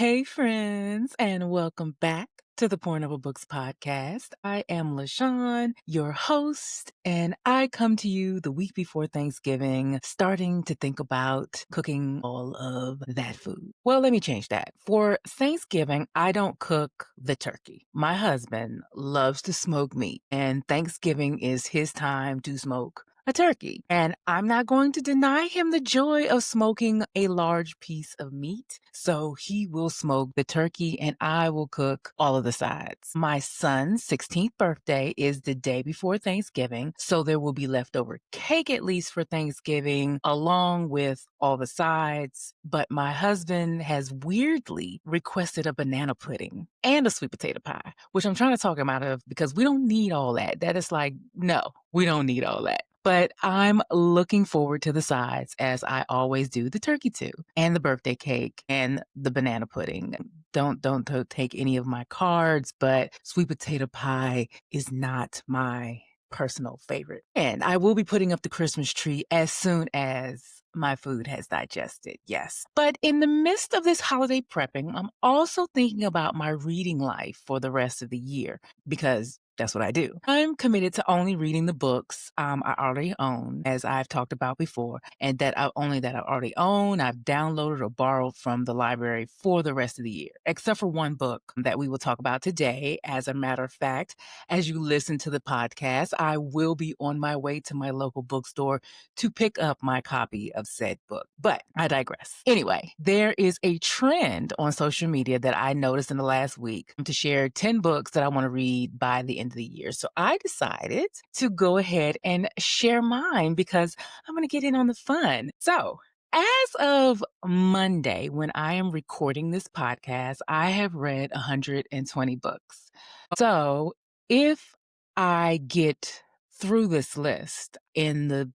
Hey, friends, and welcome back to the Pornable Books podcast. I am LaShawn, your host, and I come to you the week before Thanksgiving, starting to think about cooking all of that food. Well, let me change that. For Thanksgiving, I don't cook the turkey. My husband loves to smoke meat, and Thanksgiving is his time to smoke a turkey. And I'm not going to deny him the joy of smoking a large piece of meat. So he will smoke the turkey and I will cook all of the sides. My son's 16th birthday is the day before Thanksgiving. So there will be leftover cake at least for Thanksgiving, along with all the sides. But my husband has weirdly requested a banana pudding and a sweet potato pie, which I'm trying to talk him out of because we don't need all that. That is like, no, we don't need all that. But I'm looking forward to the sides as I always do, the turkey too, and the birthday cake and the banana pudding. Don't take any of my cards, but sweet potato pie is not my personal favorite. And I will be putting up the Christmas tree as soon as my food has digested. Yes. But in the midst of this holiday prepping, I'm also thinking about my reading life for the rest of the year because that's what I do. I'm committed to only reading the books I already own, as I've talked about before, and that I already own, I've downloaded or borrowed from the library for the rest of the year, except for one book that we will talk about today. As a matter of fact, as you listen to the podcast, I will be on my way to my local bookstore to pick up my copy of said book. But I digress. Anyway, there is a trend on social media that I noticed in the last week to share 10 books that I want to read by the end of the year. So I decided to go ahead and share mine because I'm going to get in on the fun. So as of Monday, when I am recording this podcast, I have read 120 books. So if I get through this list in the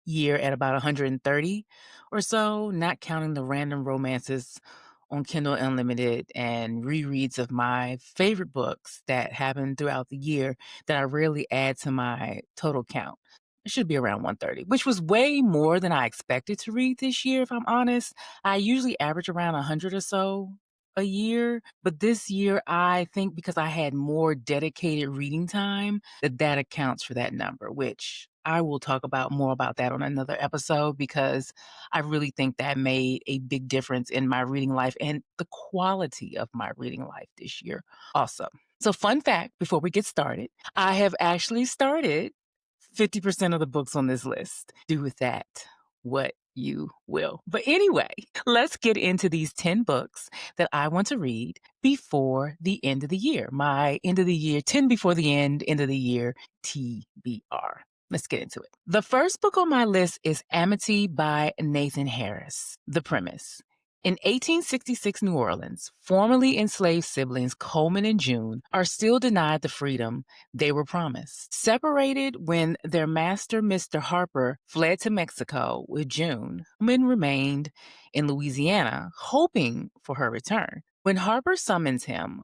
year at about 130 or so, not counting the random romances on Kindle Unlimited and rereads of my favorite books that happen throughout the year that I rarely add to my total count. It should be around 130, which was way more than I expected to read this year, if I'm honest. I usually average around 100 or so a year, but this year I think because I had more dedicated reading time that accounts for that number, which I will talk about more about that on another episode because I really think that made a big difference in my reading life and the quality of my reading life this year also. So fun fact before we get started, I have actually started 50% of the books on this list. Do with that what you will. But anyway, let's get into these 10 books that I want to read before the end of the year. My end of the year, 10 before the end of the year, TBR. Let's get into it. The first book on my list is Amity by Nathan Harris. The premise. In 1866 New Orleans, formerly enslaved siblings Coleman and June are still denied the freedom they were promised. Separated when their master, Mr. Harper, fled to Mexico with June, Coleman remained in Louisiana, hoping for her return. When Harper summons him,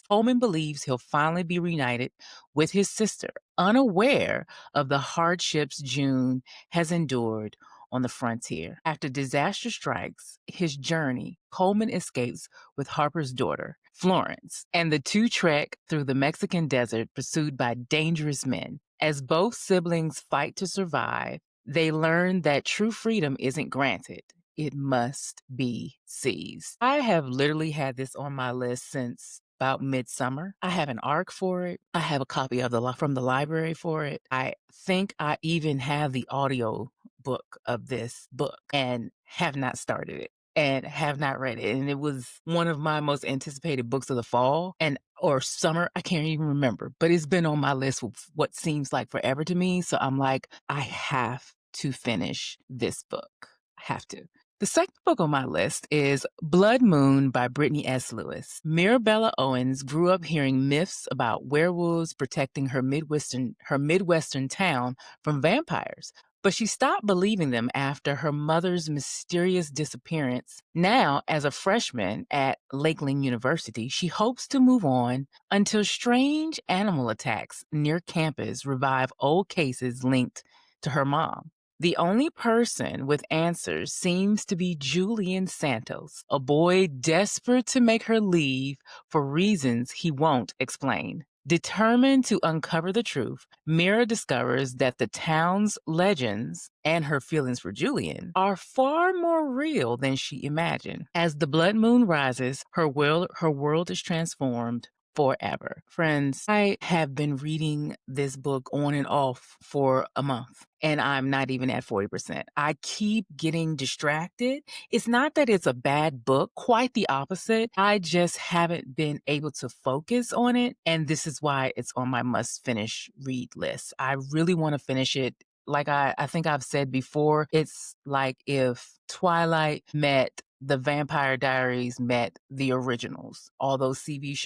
Coleman believes he'll finally be reunited with his sister, unaware of the hardships June has endured on the frontier. After disaster strikes his journey, Coleman escapes with Harper's daughter, Florence, and the two trek through the Mexican desert pursued by dangerous men. As both siblings fight to survive, they learn that true freedom isn't granted. It must be seized. I have literally had this on my list since about midsummer. I have an arc for it. I have a copy of from the library for it. I think I even have the audio book of this book and have not started it and have not read it. And it was one of my most anticipated books of the fall or summer. I can't even remember, but it's been on my list with what seems like forever to me. So I'm like, I have to finish this book. I have to. The second book on my list is Blood Moon by Brittany S. Lewis. Mirabella Owens grew up hearing myths about werewolves protecting her Midwestern town from vampires, but she stopped believing them after her mother's mysterious disappearance. Now, as a freshman at Lakeland University, she hopes to move on until strange animal attacks near campus revive old cases linked to her mom. The only person with answers seems to be Julian Santos, a boy desperate to make her leave for reasons he won't explain. Determined to uncover the truth, Mira discovers that the town's legends and her feelings for Julian are far more real than she imagined. As the blood moon rises, her world is transformed forever. Friends, I have been reading this book on and off for a month, and I'm not even at 40%. I keep getting distracted. It's not that it's a bad book, quite the opposite. I just haven't been able to focus on it, and this is why it's on my must finish read list. I really want to finish it. Like I think I've said before, it's like if Twilight met the Vampire Diaries met the originals, all those CW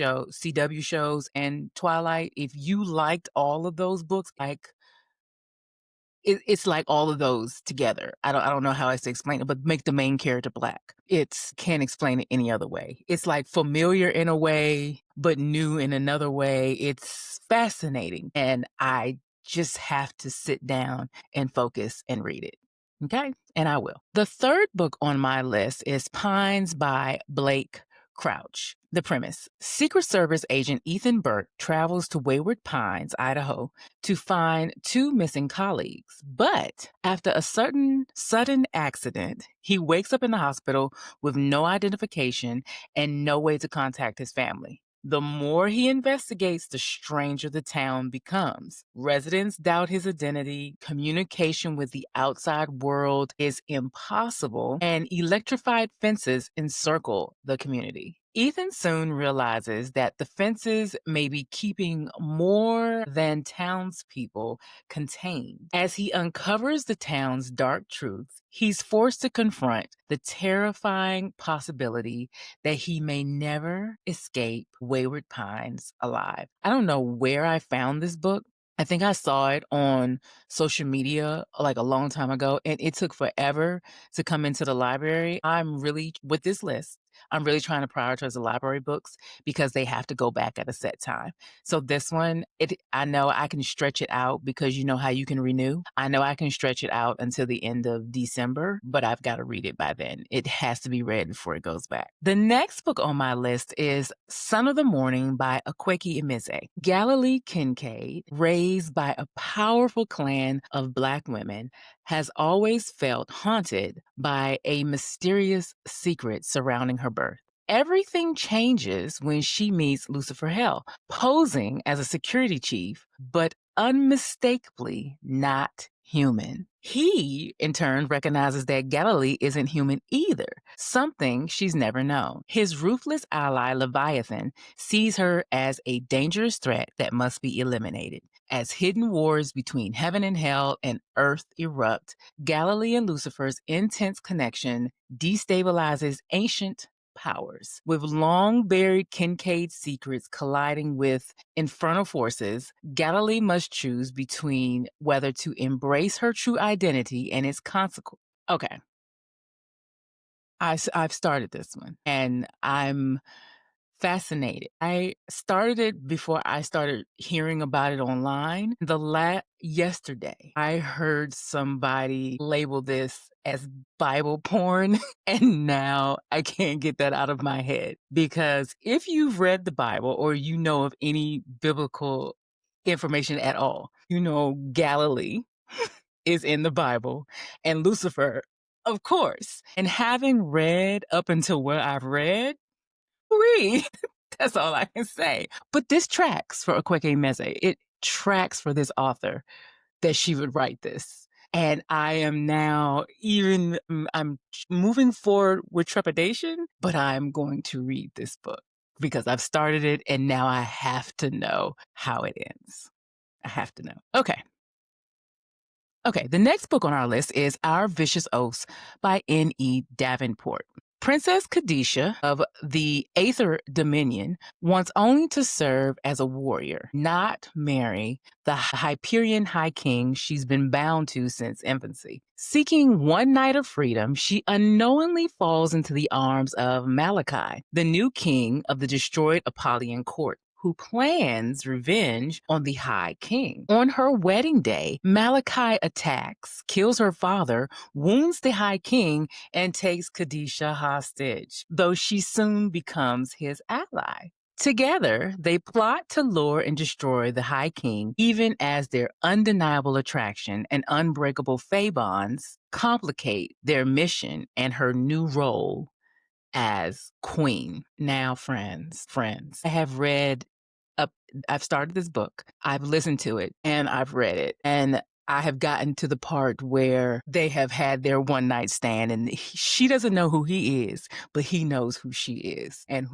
shows, and Twilight. If you liked all of those books, like it's like all of those together. I don't know how else to explain it, but make the main character black. It's can't explain it any other way. It's like familiar in a way, but new in another way. It's fascinating, and I just have to sit down and focus and read it. Okay, and I will. The third book on my list is Pines by Blake Crouch. The premise: Secret Service agent Ethan Burke travels to Wayward Pines, Idaho, to find two missing colleagues. But after a sudden accident, he wakes up in the hospital with no identification and no way to contact his family. The more he investigates, the stranger the town becomes. Residents doubt his identity, communication with the outside world is impossible, and electrified fences encircle the community. Ethan soon realizes that the fences may be keeping more than townspeople contained. As he uncovers the town's dark truths, he's forced to confront the terrifying possibility that he may never escape Wayward Pines alive. I don't know where I found this book. I think I saw it on social media like a long time ago, and it took forever to come into the library. With this list, I'm really trying to prioritize the library books because they have to go back at a set time. So this one, I know I can stretch it out because you know how you can renew. I know I can stretch it out until the end of December, but I've got to read it by then. It has to be read before it goes back. The next book on my list is Son of the Morning by Akwaeke Emeze. Galilee Kincaid, raised by a powerful clan of Black women, has always felt haunted by a mysterious secret surrounding her birth. Everything changes when she meets Lucifer Hell, posing as a security chief, but unmistakably not human. He, in turn, recognizes that Galilee isn't human either, something she's never known. His ruthless ally, Leviathan, sees her as a dangerous threat that must be eliminated. As hidden wars between heaven and hell and earth erupt, Galilee and Lucifer's intense connection destabilizes ancient powers. With long buried Kincaid secrets colliding with infernal forces, Galilee must choose between whether to embrace her true identity and its consequences. Okay, I've started this one, and I'm fascinated. I started it before I started hearing about it online. Yesterday, I heard somebody label this as Bible porn, and now I can't get that out of my head. Because if you've read the Bible or you know of any biblical information at all, you know Galilee is in the Bible and Lucifer, of course. And having read up until where I've read, read. That's all I can say. But this tracks for Akwaeke Emeze. It tracks for this author that she would write this. And I am now I'm moving forward with trepidation, but I'm going to read this book because I've started it and now I have to know how it ends. I have to know. Okay, the next book on our list is Our Vicious Oaths by N.E. Davenport. Princess Kadisha of the Aether Dominion wants only to serve as a warrior, not marry the Hyperion High King she's been bound to since infancy. Seeking one night of freedom, she unknowingly falls into the arms of Malachi, the new king of the destroyed Apollyon court, who plans revenge on the High King. On her wedding day, Malachi attacks, kills her father, wounds the High King, and takes Khadijah hostage, though she soon becomes his ally. Together, they plot to lure and destroy the High King, even as their undeniable attraction and unbreakable fae bonds complicate their mission and her new role as queen. Now, friends, I have read up, I've started this book, I've listened to it, and I've read it. And I have gotten to the part where they have had their one night stand and she doesn't know who he is, but he knows who she is. And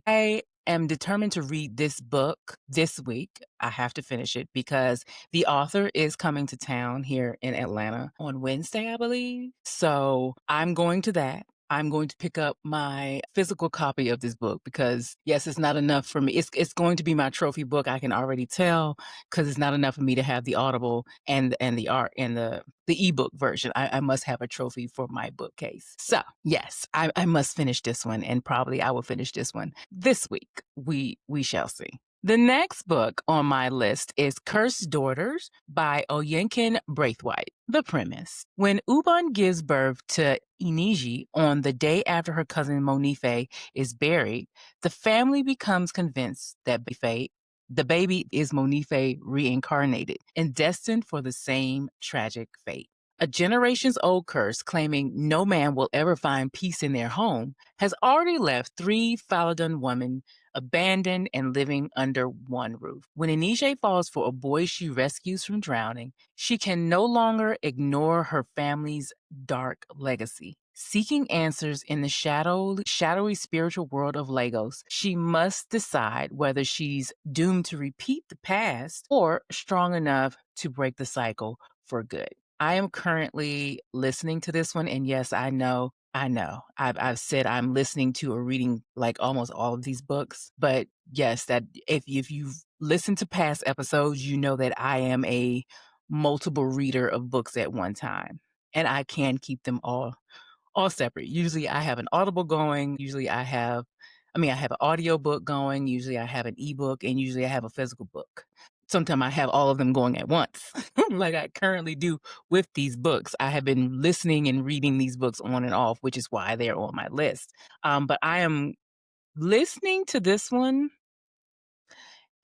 I am determined to read this book this week. I have to finish it because the author is coming to town here in Atlanta on Wednesday, I believe. So I'm going to that. I'm going to pick up my physical copy of this book because yes, it's not enough for me. It's going to be my trophy book. I can already tell because it's not enough for me to have the Audible and the art and the ebook version. I must have a trophy for my bookcase. So yes, I must finish this one, and probably I will finish this one this week. We shall see. The next book on my list is Cursed Daughters by Oyenkin Braithwaite. The premise: when Ubon gives birth to Iniji on the day after her cousin Monife is buried, the family becomes convinced that the baby is Monife reincarnated and destined for the same tragic fate. A generations old curse claiming no man will ever find peace in their home has already left 3 Faladun women abandoned and living under one roof. When Inije falls for a boy she rescues from drowning, she can no longer ignore her family's dark legacy. Seeking answers in the shadowy spiritual world of Lagos, she must decide whether she's doomed to repeat the past or strong enough to break the cycle for good. I am currently listening to this one, and yes, I know. I've said I'm listening to or reading like almost all of these books, but yes, that if you've listened to past episodes, you know that I am a multiple reader of books at one time, and I can keep them all separate. Usually I have an Audible going. I have an audio book going. Usually I have an ebook, and usually I have a physical book. Sometimes I have all of them going at once, like I currently do with these books. I have been listening and reading these books on and off, which is why they're on my list. But I am listening to this one,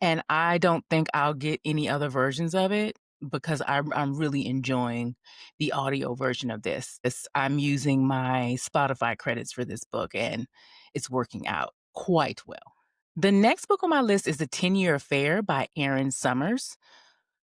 and I don't think I'll get any other versions of it because I'm really enjoying the audio version of this. I'm using my Spotify credits for this book, and it's working out quite well. The next book on my list is The 10-Year Affair by Erin Summers.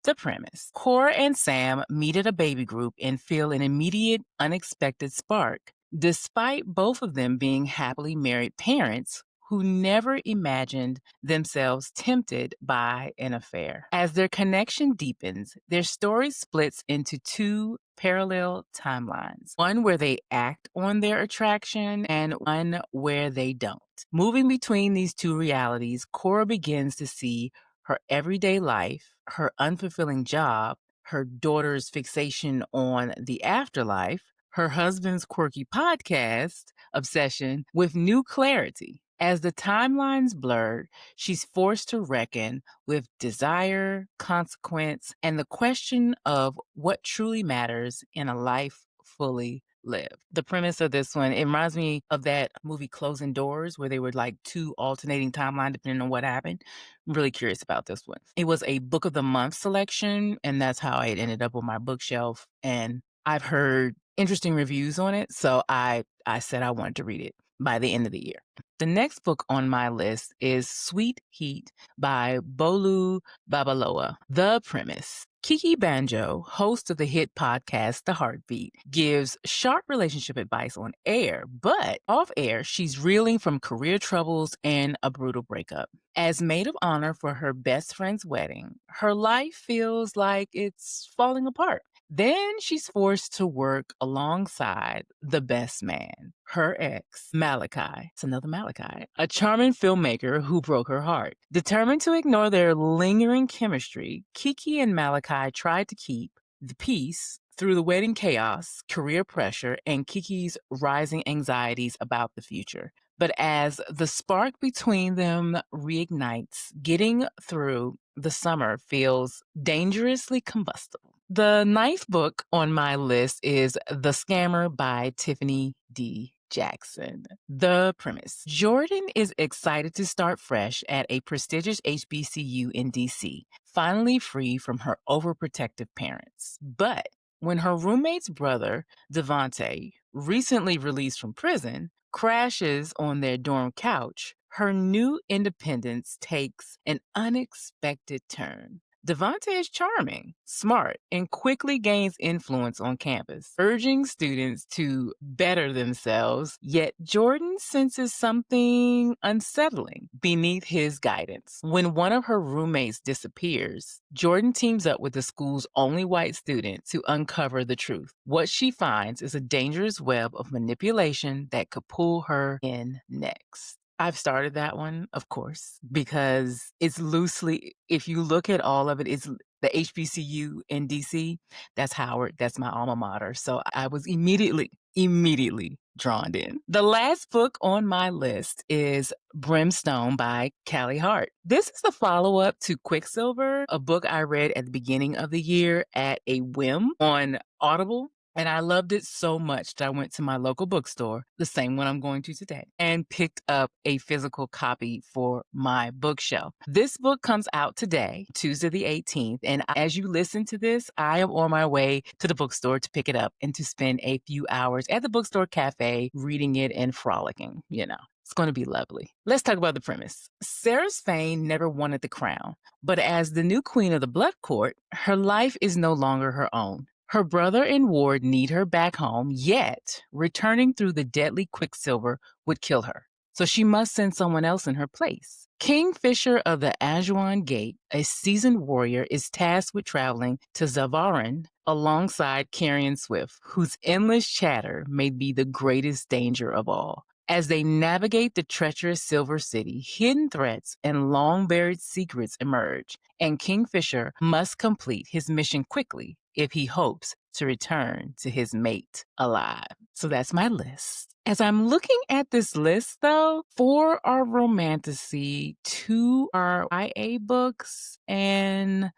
The premise: Cora and Sam meet at a baby group and feel an immediate, unexpected spark, despite both of them being happily married parents who never imagined themselves tempted by an affair. As their connection deepens, their story splits into 2 parallel timelines, one where they act on their attraction and one where they don't. Moving between these 2 realities, Cora begins to see her everyday life, her unfulfilling job, her daughter's fixation on the afterlife, her husband's quirky podcast obsession with new clarity. As the timelines blur, she's forced to reckon with desire, consequence, and the question of what truly matters in a life fully lived. The premise of this one, it reminds me of that movie Closing Doors, where they were like 2 alternating timelines depending on what happened. I'm really curious about this one. It was a book of the month selection, and that's how it ended up on my bookshelf. And I've heard interesting reviews on it, so I said I wanted to read it by the end of the year. The next book on my list is Sweet Heat by Bolu Babalola. The premise: Kiki Banjo, host of the hit podcast The Heartbeat, gives sharp relationship advice on air, but off air, she's reeling from career troubles and a brutal breakup. As maid of honor for her best friend's wedding, her life feels like it's falling apart. Then she's forced to work alongside the best man, her ex, Malachi. It's another Malachi, a charming filmmaker who broke her heart. Determined to ignore their lingering chemistry, Kiki and Malachi tried to keep the peace through the wedding chaos, career pressure, and Kiki's rising anxieties about the future. But as the spark between them reignites, getting through the summer feels dangerously combustible. The ninth book on my list is The Scammer by Tiffany D. Jackson. The premise: Jordan is excited to start fresh at a prestigious HBCU in DC, finally free from her overprotective parents. But when her roommate's brother, Devontae, recently released from prison, crashes on their dorm couch, her new independence takes an unexpected turn. Devontae is charming, smart, and quickly gains influence on campus, urging students to better themselves. Yet Jordan senses something unsettling beneath his guidance. When one of her roommates disappears, Jordan teams up with the school's only white student to uncover the truth. What she finds is a dangerous web of manipulation that could pull her in next. I've started that one, of course, because it's loosely, if you look at all of it, it's the HBCU in DC. That's Howard. That's my alma mater. So I was immediately drawn in. The last book on my list is Brimstone by Callie Hart. This is the follow up to Quicksilver, a book I read at the beginning of the year at a whim on Audible. And I loved it so much that I went to my local bookstore, the same one I'm going to today, and picked up a physical copy for my bookshelf. This book comes out today, Tuesday the 18th. And as you listen to this, I am on my way to the bookstore to pick it up and to spend a few hours at the bookstore cafe reading it and frolicking, you know. It's going to be lovely. Let's talk about the premise. Sarah Swain never wanted the crown, but as the new queen of the Blood Court, her life is no longer her own. Her brother and ward need her back home, yet returning through the deadly Quicksilver would kill her. So she must send someone else in her place. Kingfisher of the Ajuan Gate, a seasoned warrior, is tasked with traveling to Zavarin alongside Carrion Swift, whose endless chatter may be the greatest danger of all. As they navigate the treacherous Silver City, hidden threats and long-buried secrets emerge, and Kingfisher must complete his mission quickly if he hopes to return to his mate alive. So that's my list. As I'm looking at this list, though, 4 are romantasy, 2 are YA books, and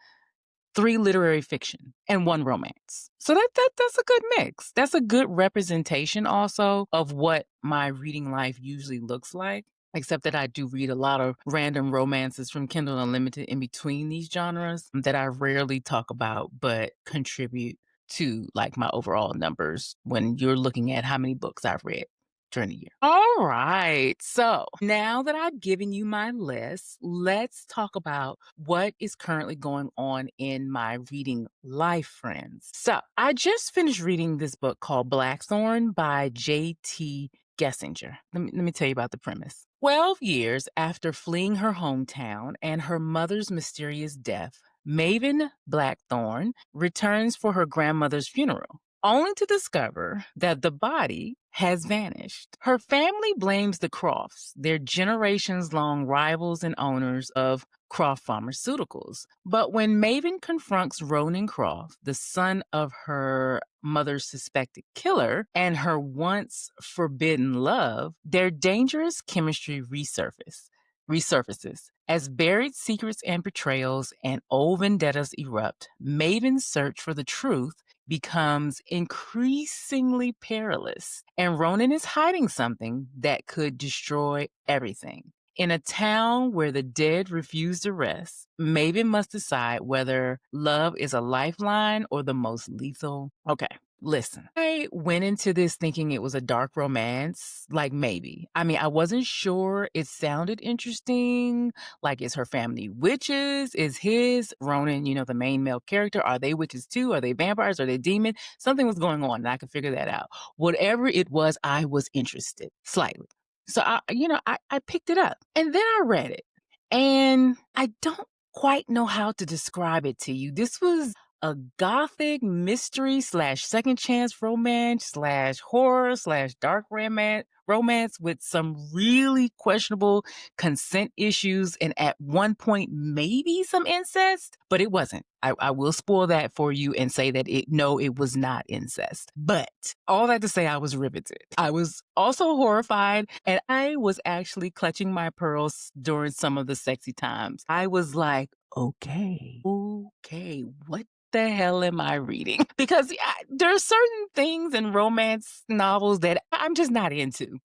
3 literary fiction, and 1 romance. So that's a good mix. That's a good representation also of what my reading life usually looks like. Except that I do read a lot of random romances from Kindle Unlimited in between these genres that I rarely talk about, but contribute to like my overall numbers when you're looking at how many books I've read during the year. All right. So now that I've given you my list, let's talk about what is currently going on in my reading life, friends. So I just finished reading this book called Blackthorn by J.T. Gessinger. Let me tell you about the premise. 12 years after fleeing her hometown and her mother's mysterious death, Maven Blackthorn returns for her grandmother's funeral, only to discover that the body has vanished. Her family blames the Crofts, their generations-long rivals and owners of Croft Pharmaceuticals. But when Maven confronts Ronan Croft, the son of her mother's suspected killer and her once forbidden love, their dangerous chemistry resurfaces. As buried secrets and betrayals and old vendettas erupt, Maven's search for the truth becomes increasingly perilous, and Ronan is hiding something that could destroy everything. In a town where the dead refuse to rest, Maven must decide whether love is a lifeline or the most lethal. Okay, listen. I went into this thinking it was a dark romance, like maybe. I mean, I wasn't sure. It sounded interesting. Like, is her family witches? Is his, Ronan, the main male character, are they witches too? Are they vampires? Are they demons? Something was going on and I could figure that out. Whatever it was, I was interested slightly. So I picked it up and then I read it and I don't quite know how to describe it to you. This was a gothic mystery slash second chance romance slash horror slash dark romance with some really questionable consent issues and at one point maybe some incest, but it wasn't. I will spoil that for you and say that it was not incest. But all that to say, I was riveted. I was also horrified, and I was actually clutching my pearls during some of the sexy times. I was like, okay, what the hell am I reading? Because there's certain things in romance novels that I'm just not into.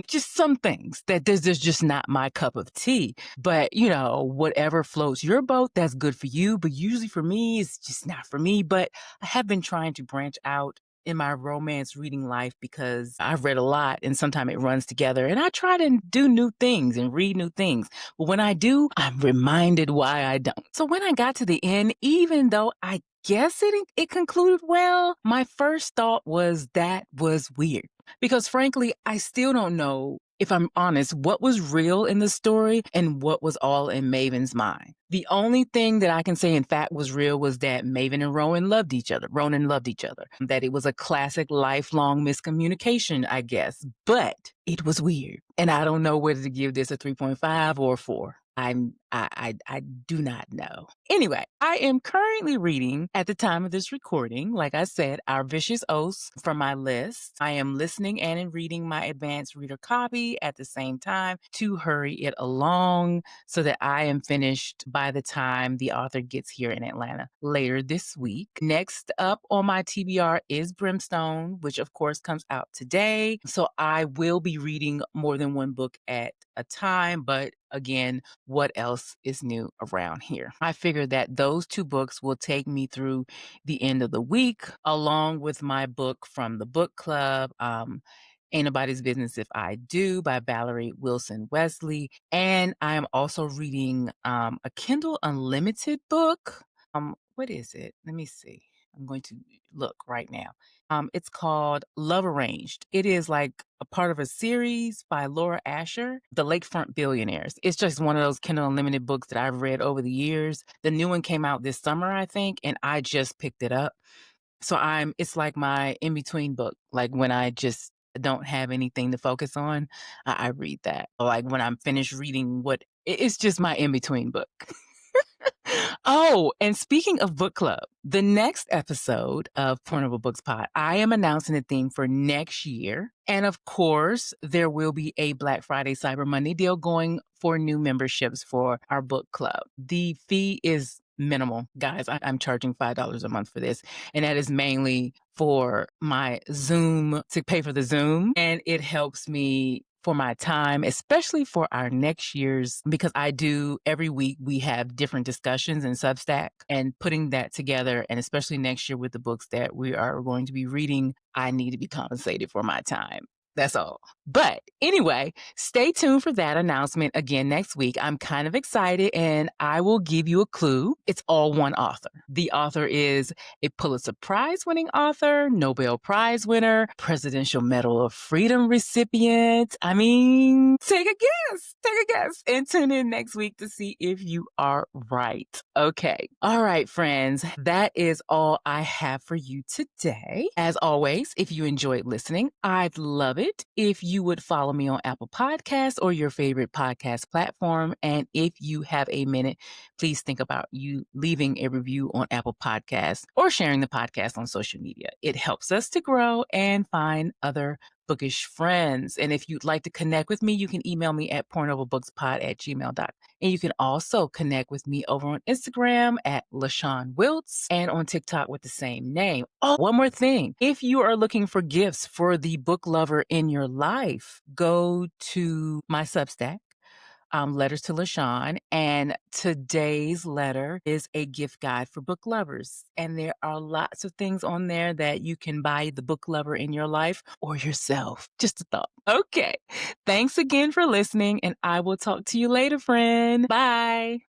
Just some things that there's just not my cup of tea. But, whatever floats your boat, that's good for you. But usually for me, it's just not for me. But I have been trying to branch out in my romance reading life because I've read a lot and sometimes it runs together. And I try to do new things and read new things. But when I do, I'm reminded why I don't. So when I got to the end, even though I guess it concluded well, my first thought was that was weird. Because frankly, I still don't know, if I'm honest, what was real in the story and what was all in Maven's mind. The only thing that I can say in fact was real was that Maven and Ronan loved each other. That it was a classic lifelong miscommunication, I guess. But it was weird. And I don't know whether to give this a 3.5 or a 4. I do not know. Anyway, I am currently reading at the time of this recording, like I said, Our Vicious Oaths from my list. I am listening and reading my advanced reader copy at the same time to hurry it along so that I am finished by the time the author gets here in Atlanta later this week. Next up on my TBR is Brimstone, which of course comes out today. So I will be reading more than one book at a time, but again, what else is new around here? I figured that those two books will take me through the end of the week, along with my book from the book club, Ain't Nobody's Business If I Do by Valerie Wilson Wesley. And I am also reading a Kindle Unlimited book. What is it? Let me see. I'm going to look right now. It's called Love Arranged. It is like a part of a series by Laura Asher, The Lakefront Billionaires. It's just one of those Kindle Unlimited books that I've read over the years. The new one came out this summer, I think, and I just picked it up. So it's like my in-between book. Like when I just don't have anything to focus on, I read that. Like when I'm finished reading it's just my in-between book. Oh, and speaking of book club, the next episode of Portable Books Pod, I am announcing the theme for next year. And of course, there will be a Black Friday Cyber Monday deal going for new memberships for our book club. The fee is minimal. Guys, I'm charging $5 a month for this. And that is mainly for my Zoom, to pay for the Zoom. And it helps me for my time, especially for our next year's, because every week we have different discussions in Substack, and putting that together, and especially next year with the books that we are going to be reading, I need to be compensated for my time. That's all. But anyway, stay tuned for that announcement again next week. I'm kind of excited, and I will give you a clue. It's all one author. The author is a Pulitzer Prize winning author, Nobel Prize winner, Presidential Medal of Freedom recipient. I mean, take a guess, and tune in next week to see if you are right. Okay. All right, friends, that is all I have for you today. As always, if you enjoyed listening, I'd love it if you would follow me on Apple Podcasts or your favorite podcast platform. And if you have a minute, please think about you leaving a review on Apple Podcasts or sharing the podcast on social media. It helps us to grow and find other bookish friends. And if you'd like to connect with me, you can email me at pornoverbookspod@gmail.com. And you can also connect with me over on Instagram at LaShawn Wiltz and on TikTok with the same name. Oh, one more thing. If you are looking for gifts for the book lover in your life, go to my Substack, Letters to LaShawn, and today's letter is a gift guide for book lovers. And there are lots of things on there that you can buy the book lover in your life or yourself. Just a thought. Okay. Thanks again for listening, and I will talk to you later, friend. Bye.